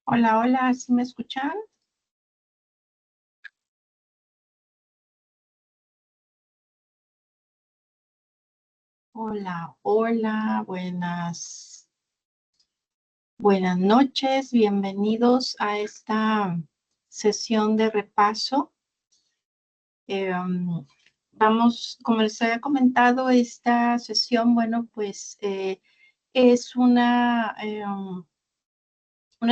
Hola, hola, ¿sí me escuchan? Hola, hola, buenas noches, bienvenidos a esta sesión de repaso. Vamos, como les había comentado, esta sesión, bueno, pues es una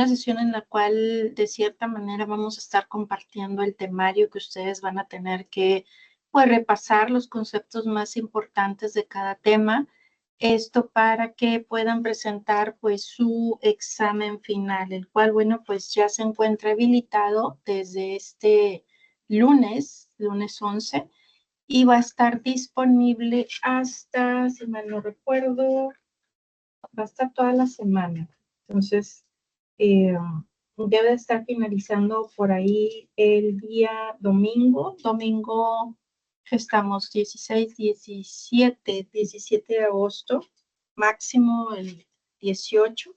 sesión en la cual de cierta manera vamos a estar compartiendo el temario que ustedes van a tener que pues repasar los conceptos más importantes de cada tema. Esto para que puedan presentar pues su examen final, el cual bueno pues ya se encuentra habilitado desde este lunes 11, y va a estar disponible hasta, si mal no recuerdo, va a estar toda la semana. Entonces, eh, debe estar finalizando por ahí el día domingo estamos 17 de agosto, máximo el 18,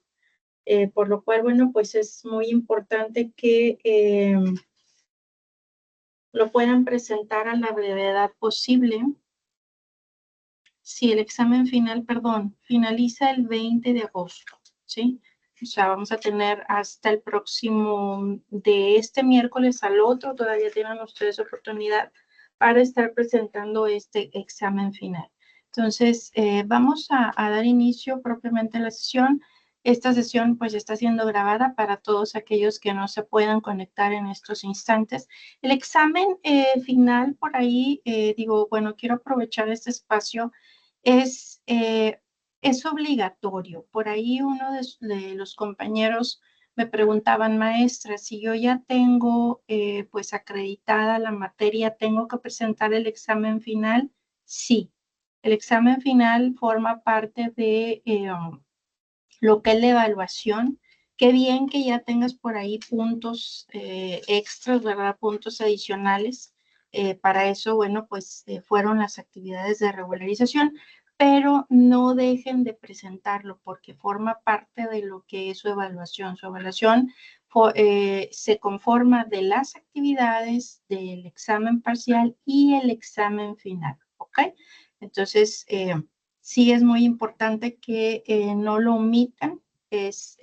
por lo cual, bueno, pues es muy importante que lo puedan presentar a la brevedad posible. Si el examen final, perdón, finaliza el 20 de agosto, ¿sí? O sea, vamos a tener hasta el próximo, de este miércoles al otro, todavía tienen ustedes oportunidad para estar presentando este examen final. Entonces, vamos a dar inicio propiamente a la sesión. Esta sesión pues está siendo grabada para todos aquellos que no se puedan conectar en estos instantes. El examen final por ahí, digo, bueno, quiero aprovechar este espacio, es, eh, es obligatorio. Por ahí uno de los compañeros me preguntaban, maestra, si yo ya tengo pues acreditada la materia, ¿tengo que presentar el examen final? Sí, el examen final forma parte de lo que es la evaluación. Qué bien que ya tengas por ahí puntos extras, ¿verdad? Puntos adicionales. Para eso, bueno, pues fueron las actividades de regularización, pero no dejen de presentarlo porque forma parte de lo que es su evaluación. Su evaluación se conforma de las actividades, del examen parcial y el examen final, ¿ok? Entonces, sí es muy importante que no lo omitan, es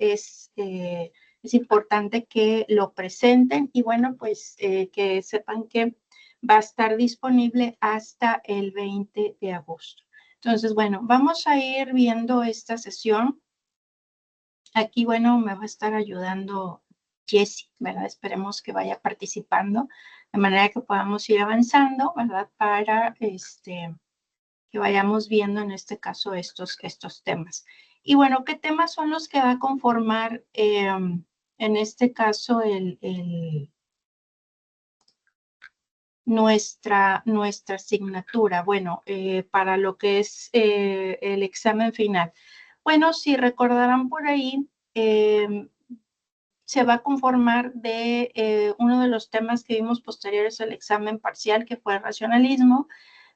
importante que lo presenten y bueno, pues que sepan que va a estar disponible hasta el 20 de agosto. Entonces, bueno, vamos a ir viendo esta sesión. Aquí, bueno, me va a estar ayudando Jessie, ¿verdad? Esperemos que vaya participando de manera que podamos ir avanzando, ¿verdad? Para que vayamos viendo en este caso estos temas. Y bueno, ¿qué temas son los que va a conformar en este caso nuestra asignatura? Bueno, para lo que es el examen final. Bueno, si recordarán por ahí, se va a conformar de uno de los temas que vimos posteriores al examen parcial, que fue el racionalismo.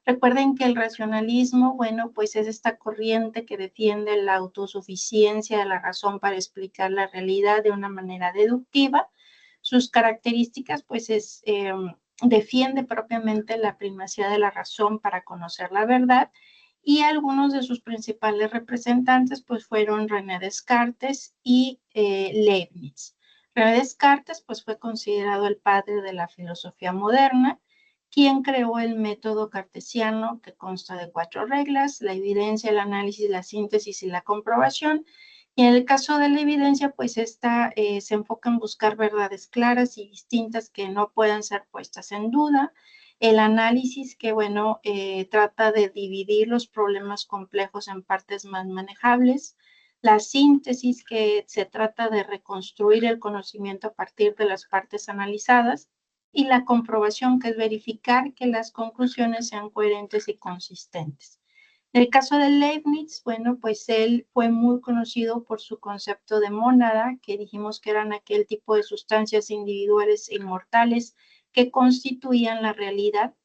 Recuerden que el racionalismo, bueno, pues es esta corriente que defiende la autosuficiencia de la razón para explicar la realidad de una manera deductiva. Sus características, pues defiende propiamente la primacía de la razón para conocer la verdad, y algunos de sus principales representantes pues fueron René Descartes y Leibniz. René Descartes pues fue considerado el padre de la filosofía moderna, quien creó el método cartesiano, que consta de 4 reglas: la evidencia, el análisis, la síntesis y la comprobación. Y en el caso de la evidencia, pues esta se enfoca en buscar verdades claras y distintas que no puedan ser puestas en duda. El análisis, que bueno, trata de dividir los problemas complejos en partes más manejables. La síntesis, que se trata de reconstruir el conocimiento a partir de las partes analizadas. Y la comprobación, que es verificar que las conclusiones sean coherentes y consistentes. En el caso de Leibniz, bueno, pues él fue muy conocido por su concepto de mónada, que dijimos que eran aquel tipo de sustancias individuales e inmortales que constituían la realidad,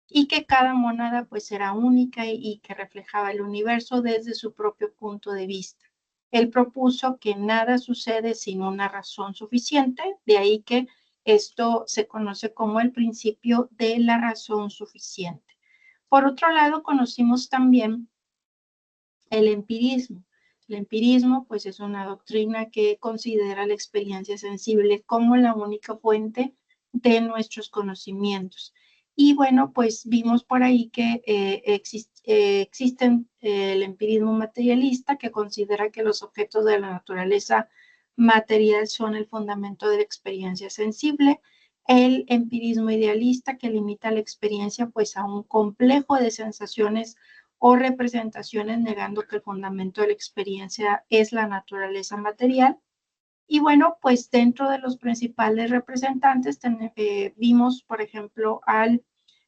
y que cada mónada pues era única y que reflejaba el universo desde su propio punto de vista. Él propuso que nada sucede sin una razón suficiente, de ahí que esto se conoce como el principio de la razón suficiente. Por otro lado, conocimos también el empirismo. El empirismo, pues, es una doctrina que considera la experiencia sensible como la única fuente de nuestros conocimientos. Y bueno, pues vimos por ahí que existen el empirismo materialista, que considera que los objetos de la naturaleza material son el fundamento de la experiencia sensible. El empirismo idealista, que limita la experiencia pues a un complejo de sensaciones o representaciones, negando que el fundamento de la experiencia es la naturaleza material. Y bueno, pues dentro de los principales representantes vimos, por ejemplo, al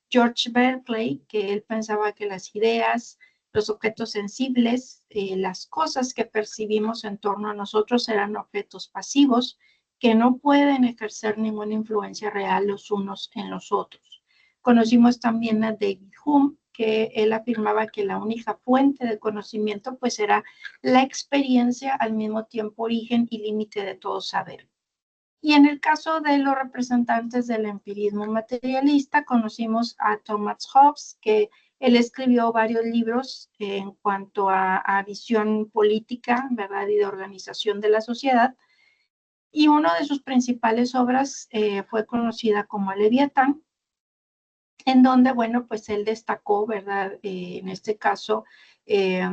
George Berkeley, que él pensaba que las ideas, los objetos sensibles, las cosas que percibimos en torno a nosotros eran objetos pasivos que no pueden ejercer ninguna influencia real los unos en los otros. Conocimos también a David Hume, que él afirmaba que la única fuente de conocimiento pues era la experiencia, al mismo tiempo origen y límite de todo saber. Y en el caso de los representantes del empirismo materialista, conocimos a Thomas Hobbes, que él escribió varios libros en cuanto a visión política, ¿verdad? Y de organización de la sociedad. Y una de sus principales obras fue conocida como Leviatán, en donde, bueno, pues él destacó, ¿verdad? En este caso, eh,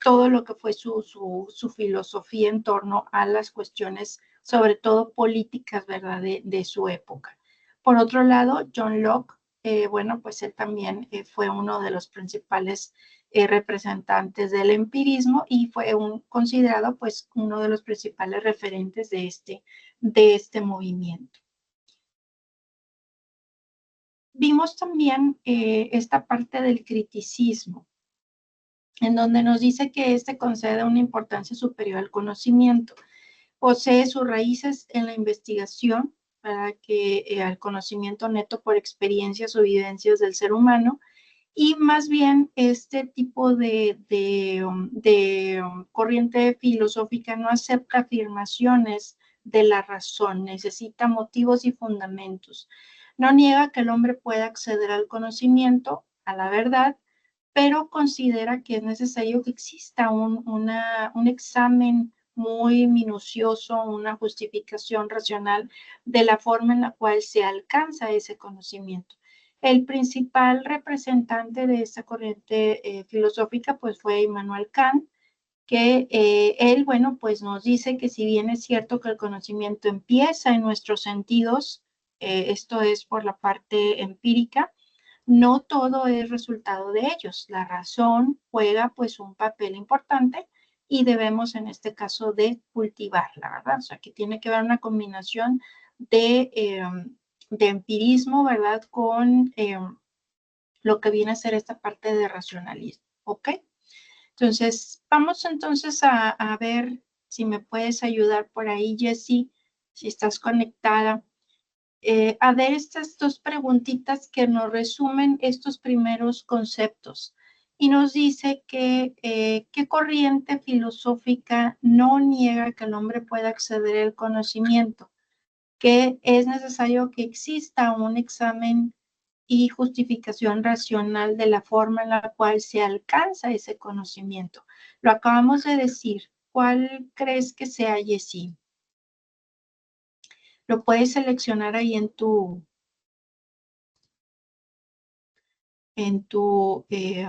todo lo que fue su filosofía en torno a las cuestiones, sobre todo políticas, ¿verdad? De su época. Por otro lado, John Locke, bueno, pues él también fue uno de los principales representantes del empirismo y fue considerado pues uno de los principales referentes de este movimiento. Vimos también esta parte del criticismo, en donde nos dice que este concede una importancia superior al conocimiento. Posee sus raíces en la investigación, para que al conocimiento neto por experiencias o evidencias del ser humano, y más bien este tipo de corriente filosófica no acepta afirmaciones de la razón, necesita motivos y fundamentos. No niega que el hombre pueda acceder al conocimiento, a la verdad, pero considera que es necesario que exista un examen muy minucioso, una justificación racional de la forma en la cual se alcanza ese conocimiento. El principal representante de esta corriente filosófica pues fue Immanuel Kant, que él, bueno, pues nos dice que si bien es cierto que el conocimiento empieza en nuestros sentidos, esto es por la parte empírica, no todo es resultado de ellos. La razón juega pues un papel importante y debemos en este caso de cultivarla, ¿verdad? O sea, que tiene que haber una combinación de empirismo, ¿verdad? Con lo que viene a ser esta parte de racionalismo, ¿ok? Entonces, vamos entonces a ver si me puedes ayudar por ahí, Jessie, si estás conectada. A ver estas dos preguntitas que nos resumen estos primeros conceptos. Y nos dice que qué corriente filosófica no niega que el hombre pueda acceder al conocimiento, que es necesario que exista un examen y justificación racional de la forma en la cual se alcanza ese conocimiento. Lo acabamos de decir. ¿Cuál crees que sea, Jessie? Lo puedes seleccionar ahí en tu, eh,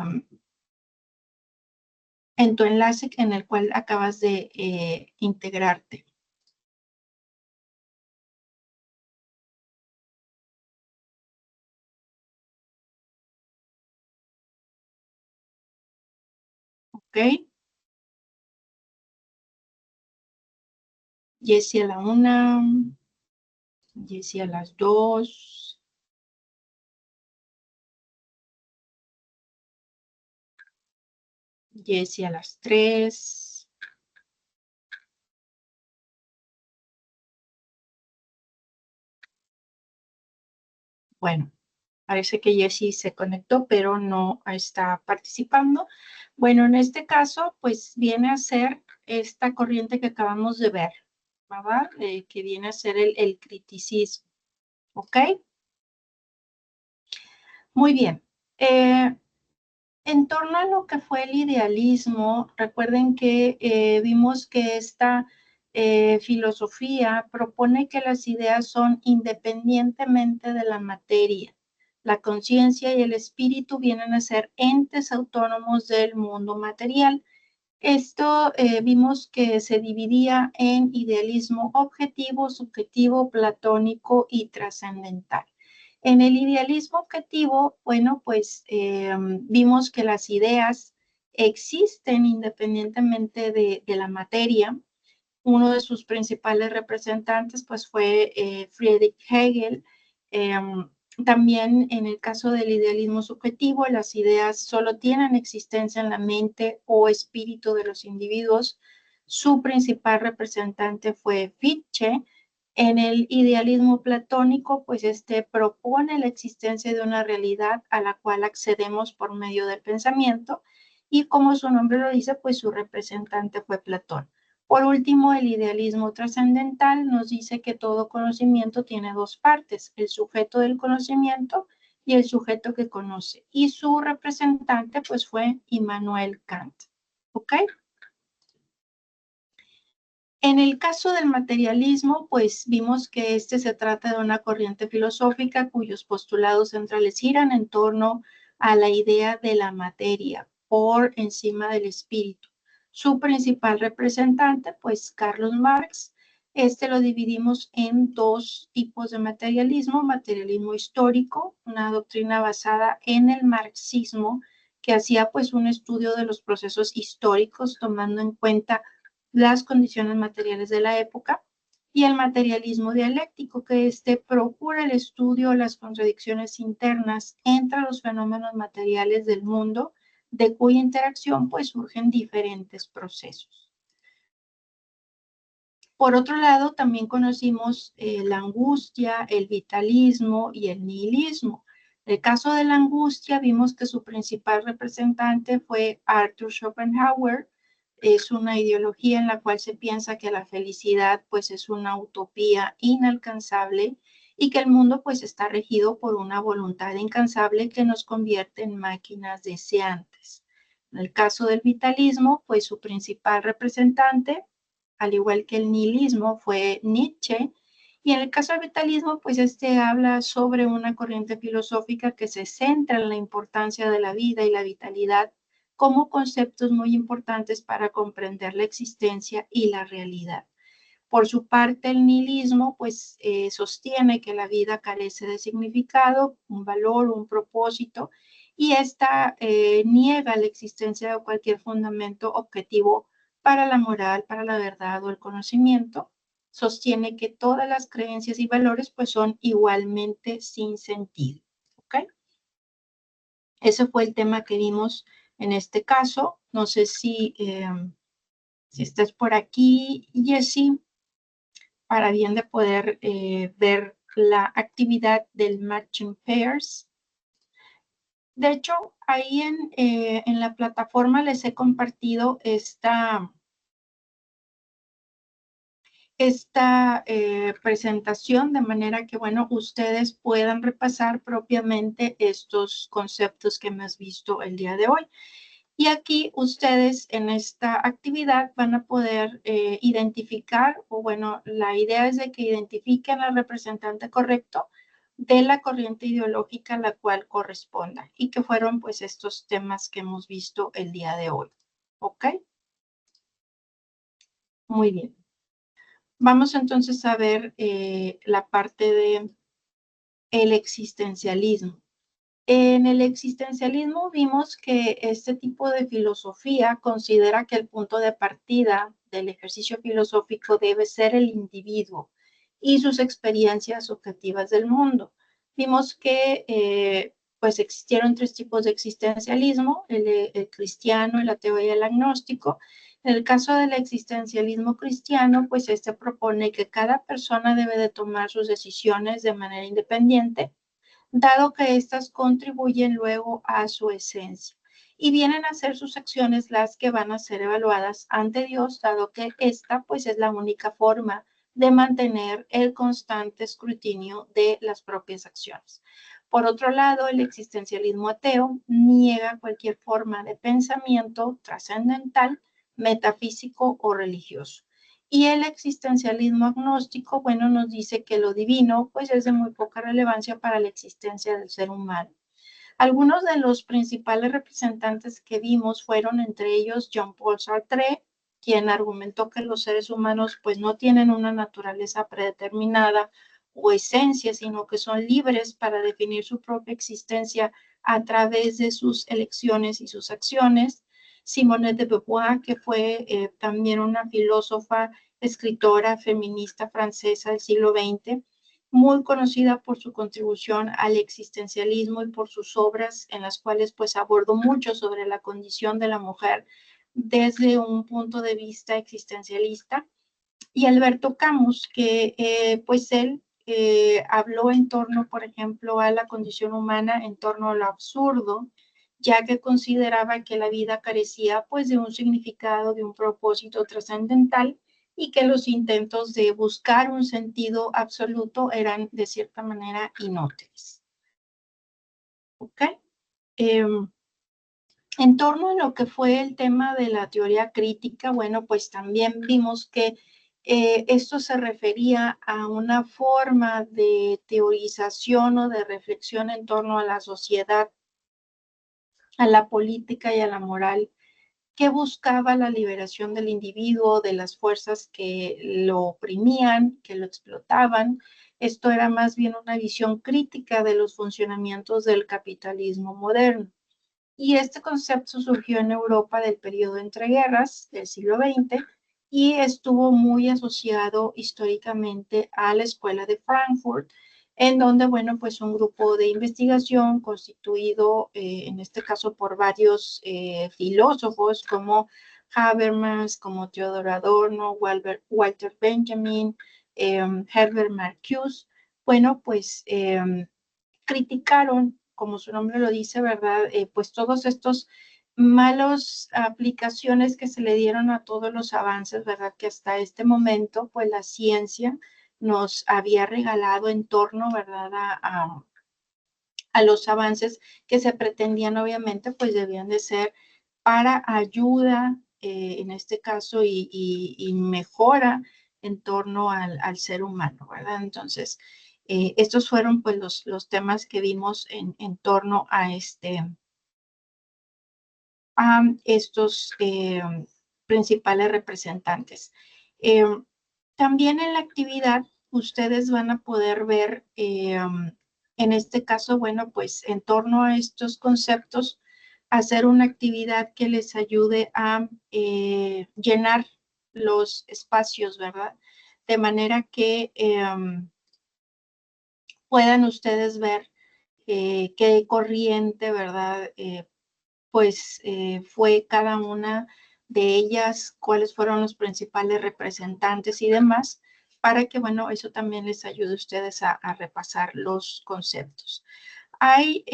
en tu enlace en el cual acabas de integrarte. ¿Ok? Jessie a la 1, Jessie a las 2, Jessie a las 3. Bueno, Parece que Jessie se conectó, pero no está participando. Bueno, en este caso, pues viene a ser esta corriente que acabamos de ver, ¿verdad? Que viene a ser el criticismo, ¿ok? Muy bien. En torno a lo que fue el idealismo, recuerden que vimos que esta filosofía propone que las ideas son independientemente de la materia. La conciencia y el espíritu vienen a ser entes autónomos del mundo material. Esto vimos que se dividía en idealismo objetivo, subjetivo, platónico y trascendental. En el idealismo objetivo, bueno, pues vimos que las ideas existen independientemente de la materia. Uno de sus principales representantes, pues, fue Friedrich Hegel. También en el caso del idealismo subjetivo, las ideas solo tienen existencia en la mente o espíritu de los individuos. Su principal representante fue Fichte. En el idealismo platónico, pues este propone la existencia de una realidad a la cual accedemos por medio del pensamiento y como su nombre lo dice, pues su representante fue Platón. Por último, el idealismo trascendental nos dice que todo conocimiento tiene dos partes, el sujeto del conocimiento y el sujeto que conoce. Y su representante, pues, fue Immanuel Kant. ¿Ok? En el caso del materialismo, pues vimos que este se trata de una corriente filosófica cuyos postulados centrales giran en torno a la idea de la materia por encima del espíritu. Su principal representante, pues Carlos Marx, este lo dividimos en dos tipos de materialismo: materialismo histórico, una doctrina basada en el marxismo que hacía pues un estudio de los procesos históricos tomando en cuenta las condiciones materiales de la época, y el materialismo dialéctico, que procura el estudio de las contradicciones internas entre los fenómenos materiales del mundo, de cuya interacción pues surgen diferentes procesos. Por otro lado, también conocimos la angustia, el vitalismo y el nihilismo. En el caso de la angustia, vimos que su principal representante fue Arthur Schopenhauer. Es una ideología en la cual se piensa que la felicidad pues es una utopía inalcanzable y que el mundo pues está regido por una voluntad incansable que nos convierte en máquinas deseantes. En el caso del vitalismo, pues su principal representante, al igual que el nihilismo, fue Nietzsche. Y en el caso del vitalismo, pues habla sobre una corriente filosófica que se centra en la importancia de la vida y la vitalidad como conceptos muy importantes para comprender la existencia y la realidad. Por su parte, el nihilismo pues sostiene que la vida carece de significado, un valor, un propósito, y esta niega la existencia de cualquier fundamento objetivo para la moral, para la verdad o el conocimiento. Sostiene que todas las creencias y valores pues son igualmente sin sentido. ¿Ok? Ese fue el tema que vimos en este caso. No sé si estás por aquí, Jessie, para bien de poder ver la actividad del Matching Pairs. De hecho, ahí en la plataforma les he compartido esta presentación, de manera que, bueno, ustedes puedan repasar propiamente estos conceptos que hemos visto el día de hoy. Y aquí ustedes en esta actividad van a poder identificar, o bueno, la idea es de que identifiquen al representante correcto de la corriente ideológica a la cual corresponda y que fueron pues estos temas que hemos visto el día de hoy. ¿Ok? Muy bien. Vamos entonces a ver la parte de el existencialismo. En el existencialismo vimos que este tipo de filosofía considera que el punto de partida del ejercicio filosófico debe ser el individuo y sus experiencias objetivas del mundo. Vimos que pues existieron tres tipos de existencialismo: el cristiano, el ateo y el agnóstico. En el caso del existencialismo cristiano, pues propone que cada persona debe de tomar sus decisiones de manera independiente, dado que éstas contribuyen luego a su esencia. Y vienen a ser sus acciones las que van a ser evaluadas ante Dios, dado que esta pues es la única forma de mantener el constante escrutinio de las propias acciones. Por otro lado, el existencialismo ateo niega cualquier forma de pensamiento trascendental, metafísico o religioso. Y el existencialismo agnóstico, bueno, nos dice que lo divino, pues es de muy poca relevancia para la existencia del ser humano. Algunos de los principales representantes que vimos fueron entre ellos Jean-Paul Sartre, quien argumentó que los seres humanos pues no tienen una naturaleza predeterminada o esencia, sino que son libres para definir su propia existencia a través de sus elecciones y sus acciones. Simone de Beauvoir, que fue también una filósofa, escritora, feminista francesa del siglo XX, muy conocida por su contribución al existencialismo y por sus obras en las cuales pues abordó mucho sobre la condición de la mujer desde un punto de vista existencialista. Y Alberto Camus, que pues él habló en torno, por ejemplo, a la condición humana, en torno a lo absurdo, ya que consideraba que la vida carecía pues de un significado, de un propósito trascendental, y que los intentos de buscar un sentido absoluto eran de cierta manera inútiles. ¿Ok? En torno a lo que fue el tema de la teoría crítica, bueno, pues también vimos que esto se refería a una forma de teorización o de reflexión en torno a la sociedad, a la política y a la moral, que buscaba la liberación del individuo de las fuerzas que lo oprimían, que lo explotaban. Esto era más bien una visión crítica de los funcionamientos del capitalismo moderno. Y este concepto surgió en Europa del periodo entre guerras del siglo XX y estuvo muy asociado históricamente a la Escuela de Frankfurt, en donde, bueno, pues un grupo de investigación constituido, en este caso, por varios filósofos como Habermas, como Theodor Adorno, Walter Benjamin, Herbert Marcuse, bueno, pues criticaron, como su nombre lo dice, ¿verdad? Pues todos estos malos aplicaciones que se le dieron a todos los avances, ¿verdad? Que hasta este momento, pues la ciencia nos había regalado en torno, ¿verdad? A los avances que se pretendían, obviamente, pues debían de ser para ayuda, en este caso, y mejora en torno al ser humano, ¿verdad? Entonces, estos fueron pues los temas que vimos en torno a estos principales representantes. Eh, también en la actividad ustedes van a poder ver, en este caso, bueno, pues en torno a estos conceptos, hacer una actividad que les ayude a llenar los espacios, ¿verdad? De manera que puedan ustedes ver qué corriente, ¿verdad? Pues fue cada una de ellas, cuáles fueron los principales representantes y demás, para que, bueno, eso también les ayude a ustedes a repasar los conceptos. Hay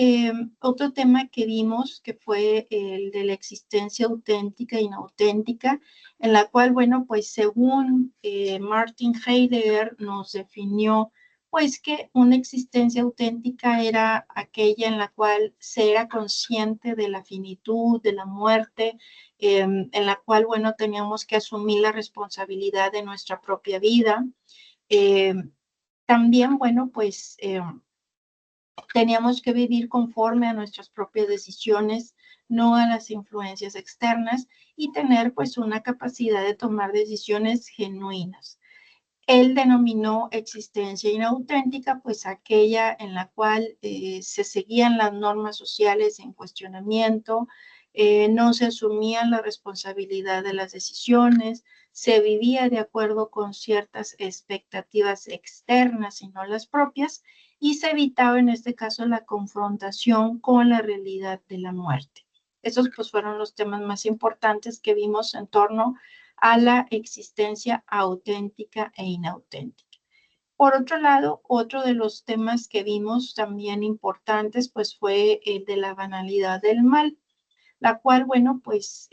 otro tema que vimos que fue el de la existencia auténtica e inauténtica, en la cual, bueno, pues según Martin Heidegger nos definió, pues que una existencia auténtica era aquella en la cual se era consciente de la finitud, de la muerte, en la cual, bueno, teníamos que asumir la responsabilidad de nuestra propia vida. Eh, también, bueno, pues teníamos que vivir conforme a nuestras propias decisiones, no a las influencias externas, y tener pues una capacidad de tomar decisiones genuinas. Él denominó existencia inauténtica, pues aquella en la cual se seguían las normas sociales en cuestionamiento, no se asumían la responsabilidad de las decisiones, se vivía de acuerdo con ciertas expectativas externas y no las propias, y se evitaba en este caso la confrontación con la realidad de la muerte. Esos pues fueron los temas más importantes que vimos en torno a la existencia auténtica e inauténtica. Por otro lado, otro de los temas que vimos también importantes, pues fue el de la banalidad del mal, la cual, bueno, pues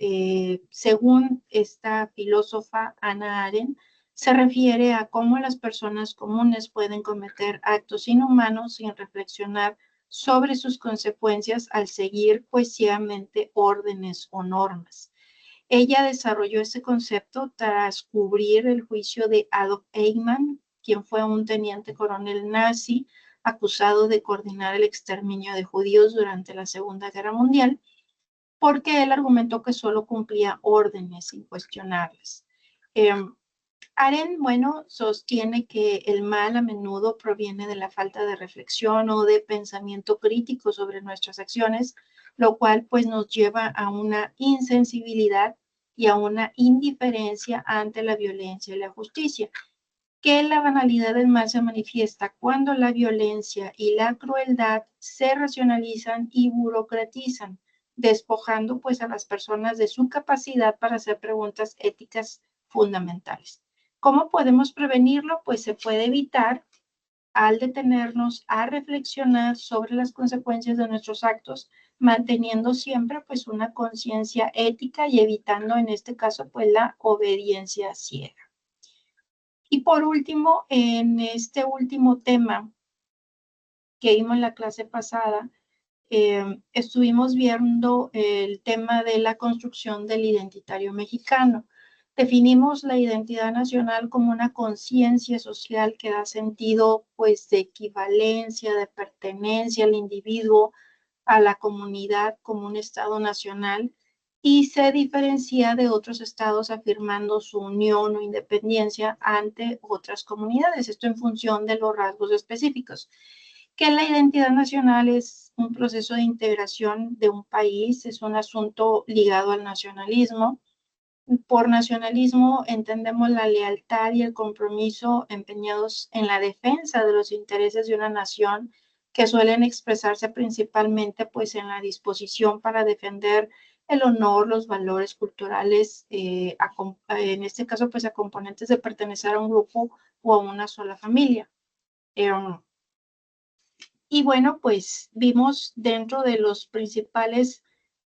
según esta filósofa Hannah Arendt, se refiere a cómo las personas comunes pueden cometer actos inhumanos sin reflexionar sobre sus consecuencias al seguir pues ciegamente órdenes o normas. Ella desarrolló este concepto tras cubrir el juicio de Adolf Eichmann, quien fue un teniente coronel nazi acusado de coordinar el exterminio de judíos durante la Segunda Guerra Mundial, porque él argumentó que solo cumplía órdenes sin cuestionarlas. Arendt, bueno, sostiene que el mal a menudo proviene de la falta de reflexión o de pensamiento crítico sobre nuestras acciones, lo cual pues nos lleva a una insensibilidad y a una indiferencia ante la violencia y la justicia. Que la banalidad del mal se manifiesta cuando la violencia y la crueldad se racionalizan y burocratizan, despojando pues a las personas de su capacidad para hacer preguntas éticas fundamentales. ¿Cómo podemos prevenirlo? Pues se puede evitar al detenernos a reflexionar sobre las consecuencias de nuestros actos, manteniendo siempre pues una conciencia ética y evitando en este caso pues la obediencia ciega. Y por último, en este último tema que vimos en la clase pasada, estuvimos viendo el tema de la construcción del identitario mexicano. Definimos la identidad nacional como una conciencia social que da sentido pues de equivalencia, de pertenencia al individuo, a la comunidad como un estado nacional, y se diferencia de otros estados afirmando su unión o independencia ante otras comunidades, esto en función de los rasgos específicos. Que la identidad nacional es un proceso de integración de un país, es un asunto ligado al nacionalismo. Por nacionalismo entendemos la lealtad y el compromiso empeñados en la defensa de los intereses de una nación, que suelen expresarse principalmente pues en la disposición para defender el honor, los valores culturales, en este caso pues a componentes de pertenecer a un grupo o a una sola familia. Y bueno, pues vimos dentro de los principales,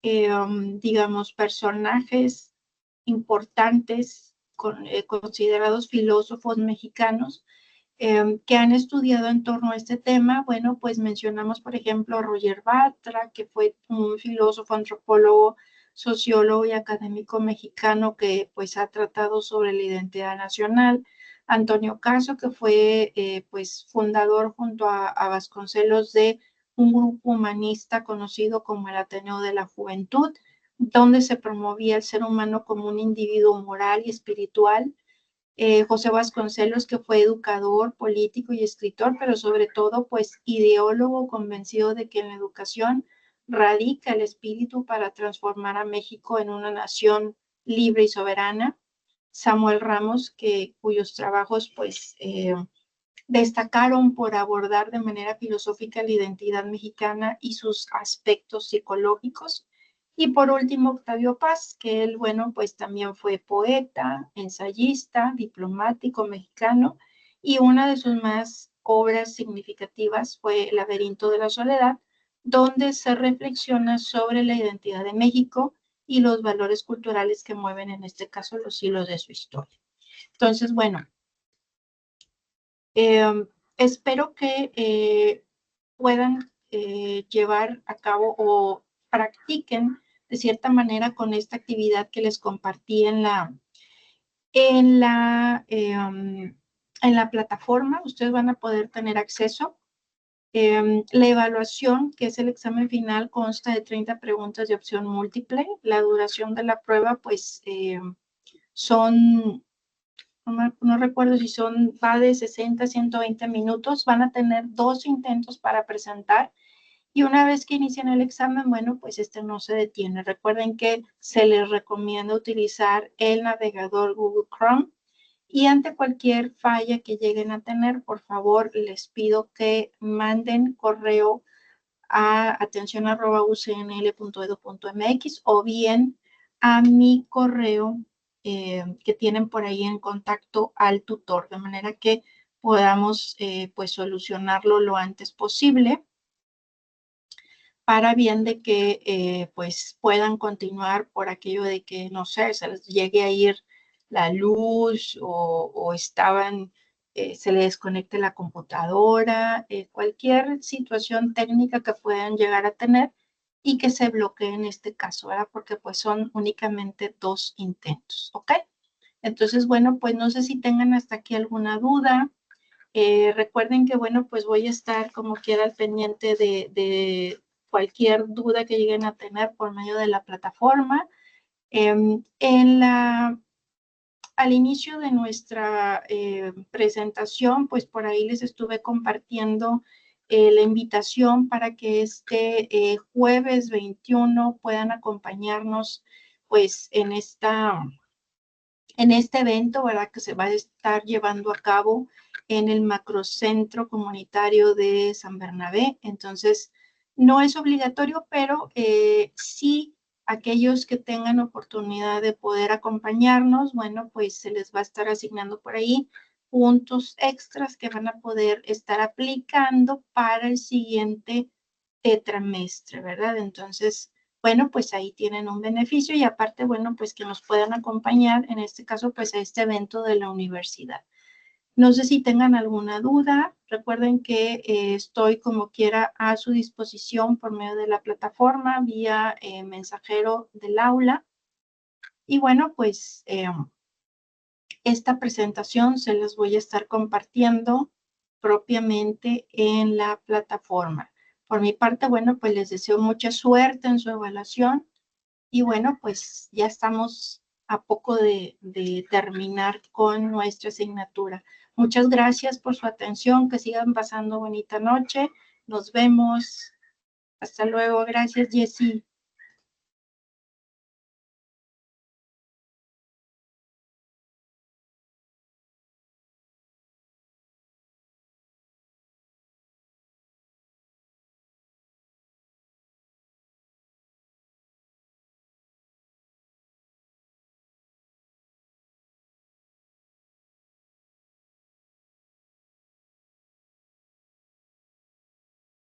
digamos, personajes importantes considerados filósofos mexicanos que han estudiado en torno a este tema. Bueno, pues mencionamos, por ejemplo, a Roger Bartra, que fue un filósofo, antropólogo, sociólogo y académico mexicano que pues ha tratado sobre la identidad nacional. Antonio Caso, que fue pues fundador junto a Vasconcelos de un grupo humanista conocido como el Ateneo de la Juventud, donde se promovía el ser humano como un individuo moral y espiritual. José Vasconcelos, que fue educador, político y escritor, pero sobre todo, pues, ideólogo convencido de que en la educación radica el espíritu para transformar a México en una nación libre y soberana. Samuel Ramos, cuyos trabajos, pues, destacaron por abordar de manera filosófica la identidad mexicana y sus aspectos psicológicos. Y por último, Octavio Paz, que él, bueno, pues también fue poeta, ensayista, diplomático mexicano, y una de sus más obras significativas fue El laberinto de la soledad, donde se reflexiona sobre la identidad de México y los valores culturales que mueven, en este caso, los hilos de su historia. Entonces, bueno, espero que puedan llevar a cabo o practiquen de cierta manera con esta actividad que les compartí en la, en la plataforma. Ustedes van a poder tener acceso. La evaluación, que es el examen final, consta de 30 preguntas de opción múltiple. La duración de la prueba, pues, son no recuerdo si va de 60 a 120 minutos, van a tener 2 intentos para presentar, y una vez que inician el examen, bueno, pues este no se detiene. Recuerden que se les recomienda utilizar el navegador Google Chrome, y ante cualquier falla que lleguen a tener, por favor, les pido que manden correo a atención@ucnl.edu.mx o bien a mi correo que tienen por ahí en contacto al tutor, de manera que podamos pues solucionarlo lo antes posible, para bien de que pues puedan continuar por aquello de que, no sé, se les llegue a ir la luz o estaban, se les desconecte la computadora, cualquier situación técnica que puedan llegar a tener y que se bloquee en este caso, ¿verdad? Porque pues son únicamente 2 intentos, ¿ok? Entonces, bueno, pues no sé si tengan hasta aquí alguna duda. Recuerden que, bueno, pues voy a estar como quiera al pendiente de cualquier duda que lleguen a tener por medio de la plataforma. Al inicio de nuestra presentación, pues por ahí les estuve compartiendo la invitación para que este jueves 21 puedan acompañarnos pues en este evento, ¿verdad? Que se va a estar llevando a cabo en el macrocentro comunitario de San Bernabé. Entonces, no es obligatorio, pero sí aquellos que tengan oportunidad de poder acompañarnos, bueno, pues se les va a estar asignando por ahí puntos extras que van a poder estar aplicando para el siguiente tetramestre, ¿verdad? Entonces, bueno, pues ahí tienen un beneficio y aparte, bueno, pues que nos puedan acompañar, en este caso, pues a este evento de la universidad. No sé si tengan alguna duda. Recuerden que estoy como quiera a su disposición por medio de la plataforma, vía mensajero del aula. Y bueno, pues esta presentación se las voy a estar compartiendo propiamente en la plataforma. Por mi parte, bueno, pues les deseo mucha suerte en su evaluación. Y bueno, pues ya estamos a poco de terminar con nuestra asignatura. Muchas gracias por su atención, que sigan pasando bonita noche. Nos vemos. Hasta luego. Gracias, Jessy.